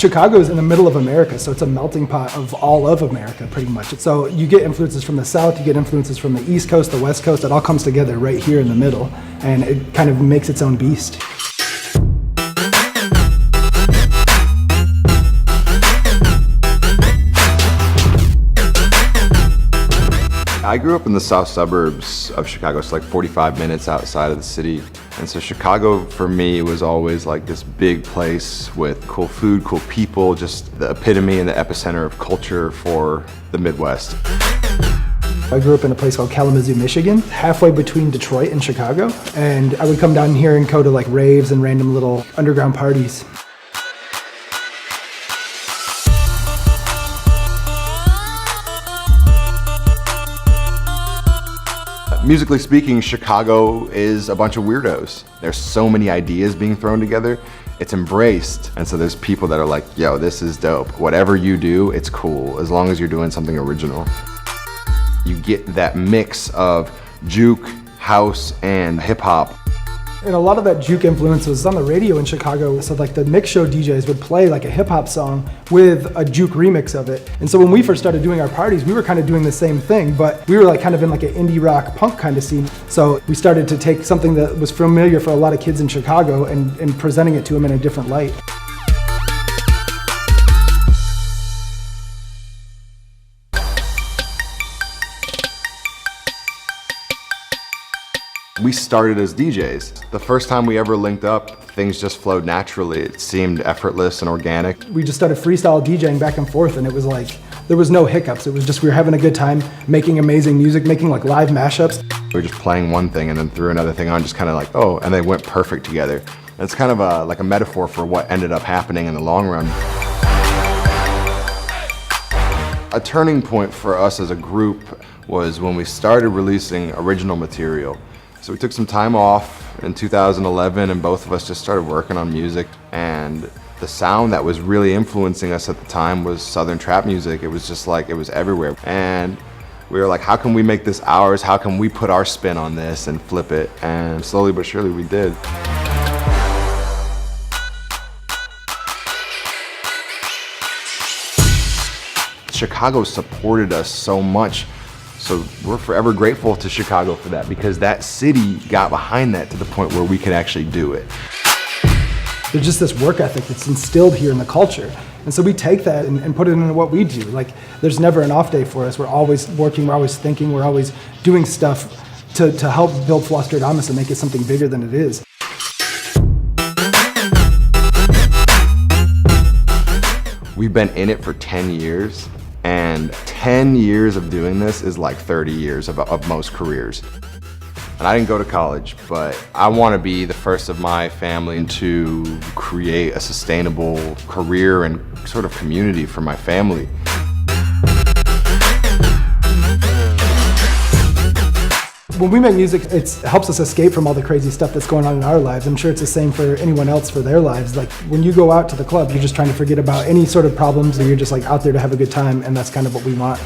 Chicago's in the middle of America, so it's a melting pot of all of America, pretty much. So you get influences from the South, you get influences from the East Coast, the West Coast. It all comes together right here in the middle, and it kind of makes its own beast. I grew up in the south suburbs of Chicago, so like 45 minutes outside of the city. And so Chicago for me was always like this big place with cool food, cool people, just the epitome and the epicenter of culture for the Midwest. I grew up in a place called Kalamazoo, Michigan, halfway between Detroit and Chicago. And I would come down here and go to like raves and random little underground parties. Musically speaking, Chicago is a bunch of weirdos. There's so many ideas being thrown together. It's embraced. And so there's people that are like, yo, this is dope. Whatever you do, it's cool, as long as you're doing something original. You get that mix of juke, house, and hip hop. And a lot of that juke influence was on the radio in Chicago. So like the mix show DJs would play like a hip hop song with a juke remix of it. And so when we first started doing our parties, we were kind of doing the same thing, but we were like kind of in like an indie rock punk kind of scene. So we started to take something that was familiar for a lot of kids in Chicago and presenting it to them in a different light. We started as DJs. The first time we ever linked up, things just flowed naturally. It seemed effortless and organic. We just started freestyle DJing back and forth, and it was like, there was no hiccups. It was just, we were having a good time, making amazing music, making like live mashups. We were just playing one thing and then threw another thing on, just kind of like, oh, and they went perfect together. And it's kind of like a metaphor for what ended up happening in the long run. A turning point for us as a group was when we started releasing original material. So we took some time off in 2011 and both of us just started working on music, and the sound that was really influencing us at the time was Southern trap music. It was just like, it was everywhere. And we were like, how can we make this ours? How can we put our spin on this and flip it? And slowly but surely we did. Chicago supported us so much. So we're forever grateful to Chicago for that, because that city got behind that to the point where we could actually do it. There's just this work ethic that's instilled here in the culture. And so we take that and put it into what we do. Like, there's never an off day for us. We're always working, we're always thinking, we're always doing stuff to help build Flosstradamus and make it something bigger than it is. We've been in it for 10 years. And 10 years of doing this is like 30 years of most careers. And I didn't go to college, but I want to be the first of my family to create a sustainable career and sort of community for my family. When we make music, it helps us escape from all the crazy stuff that's going on in our lives. I'm sure it's the same for anyone else for their lives. Like, when you go out to the club, you're just trying to forget about any sort of problems, or you're just like out there to have a good time, and that's kind of what we want.